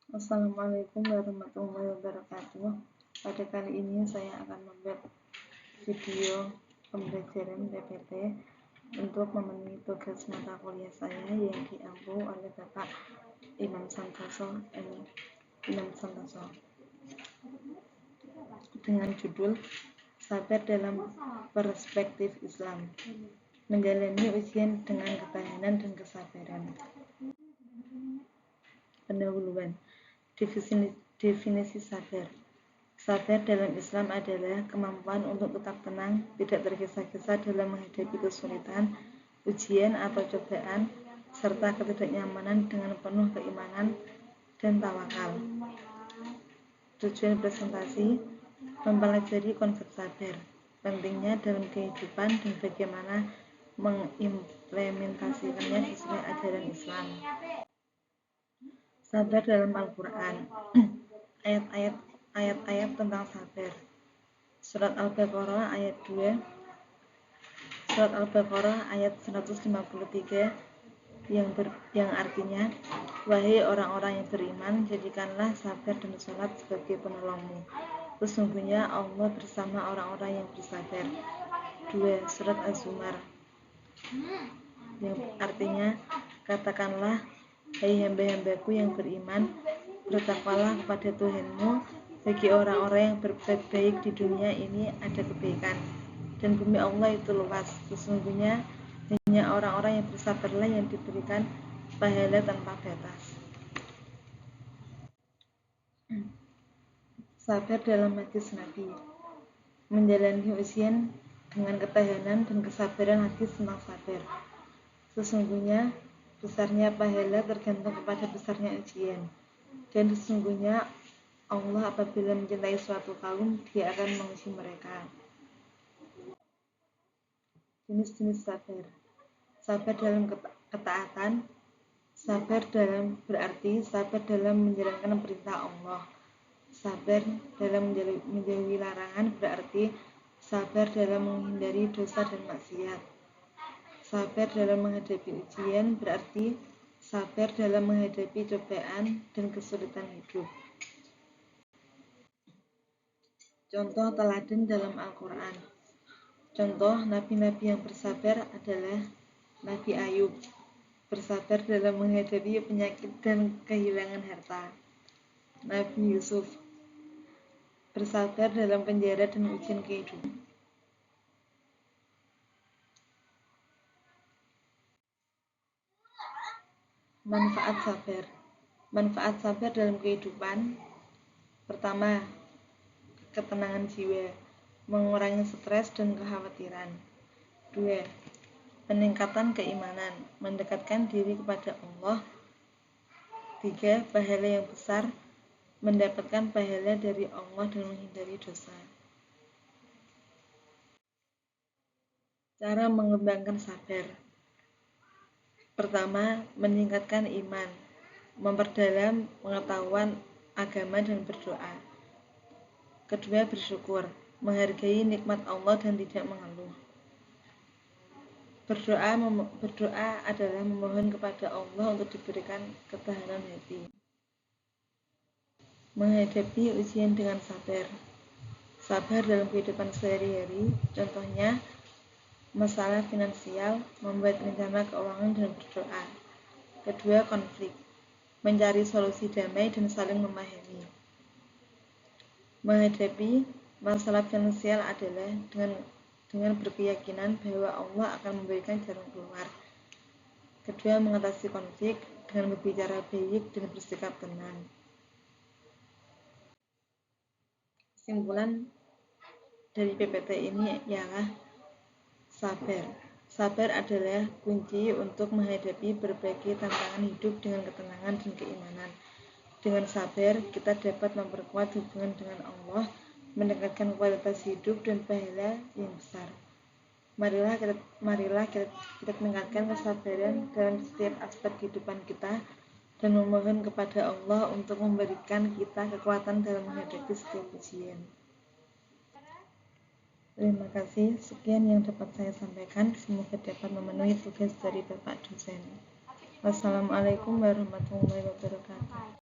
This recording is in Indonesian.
Assalamualaikum warahmatullahi wabarakatuh. Pada kali ini saya akan membuat video pembelajaran PPT untuk memenuhi tugas mata kuliah saya yang diampu oleh Bapak Imam Santoso dengan judul Sabar dalam Perspektif Islam, menjalani ujian dengan ketahanan dan kesabaran. Pendahuluan. Definisi sabar. Sabar dalam Islam adalah kemampuan untuk tetap tenang, tidak tergesa-gesa dalam menghadapi kesulitan, ujian atau cobaan, serta ketidaknyamanan dengan penuh keimanan dan tawakal. Tujuan presentasi: mempelajari konsep sabar, pentingnya dalam kehidupan dan bagaimana mengimplementasikannya sesuai ajaran Islam. Sabar dalam Al-Quran. Ayat-ayat tentang sabar. Surat Al-Baqarah ayat 2. Surat Al-Baqarah ayat 153 yang artinya, wahai orang-orang yang beriman, jadikanlah sabar dan sholat sebagai penolongmu. Sesungguhnya Allah bersama orang-orang yang bersabar. 2. Surat Az-Zumar yang artinya, katakanlah, hai hamba-hambaku yang beriman, bertakwalah kepada Tuhanmu. Bagi orang-orang yang berbuat baik di dunia ini ada kebaikan, dan bumi Allah itu luas. Sesungguhnya hanya orang-orang yang bersabarlah yang diberikan pahala tanpa batas. Sabar dalam hadis Nabi, menjalani ujian dengan ketahanan dan kesabaran. Hadis tentang sabar. Sesungguhnya besarnya pahala tergantung kepada besarnya ujian, dan sesungguhnya Allah apabila mencintai suatu kaum, Dia akan menguji mereka. Jenis-jenis sabar. Sabar dalam ketaatan. Sabar dalam berarti sabar dalam menjalankan perintah Allah. Sabar dalam menjauhi larangan berarti sabar dalam menghindari dosa dan maksiat. Sabar dalam menghadapi ujian berarti sabar dalam menghadapi cobaan dan kesulitan hidup. Contoh teladan dalam Al-Quran. Contoh nabi-nabi yang bersabar adalah Nabi Ayub, bersabar dalam menghadapi penyakit dan kehilangan harta. Nabi Yusuf, bersabar dalam penjara dan ujian kehidupan. Manfaat sabar. Manfaat sabar dalam kehidupan. Pertama, ketenangan jiwa, mengurangi stres dan kekhawatiran. 2. Peningkatan keimanan, mendekatkan diri kepada Allah. 3. Pahala yang besar, mendapatkan pahala dari Allah dan menghindari dosa. Cara mengembangkan sabar. Pertama, meningkatkan iman, memperdalam pengetahuan agama dan berdoa. Kedua, bersyukur, menghargai nikmat Allah dan tidak mengeluh. Berdoa adalah memohon kepada Allah untuk diberikan ketahanan hati. Menghadapi ujian dengan sabar. Sabar dalam kehidupan sehari-hari, contohnya masalah finansial, membuat rencana keuangan dan berdoa. Kedua, konflik, mencari solusi damai dan saling memahami. Menghadapi masalah finansial adalah dengan berkeyakinan bahwa Allah akan memberikan jalan keluar. Kedua, mengatasi konflik dengan berbicara baik dan bersikap tenang. Kesimpulan dari PPT ini ialah sabar. Sabar adalah kunci untuk menghadapi berbagai tantangan hidup dengan ketenangan dan keimanan. Dengan sabar, kita dapat memperkuat hubungan dengan Allah, meningkatkan kualitas hidup dan pahala yang besar. Marilah kita tingkatkan kesabaran dalam setiap aspek kehidupan kita dan memohon kepada Allah untuk memberikan kita kekuatan dalam menghadapi setiap ujian. Terima kasih. Sekian yang dapat saya sampaikan. Semoga dapat memenuhi tugas dari Bapak dosen. Wassalamualaikum warahmatullahi wabarakatuh.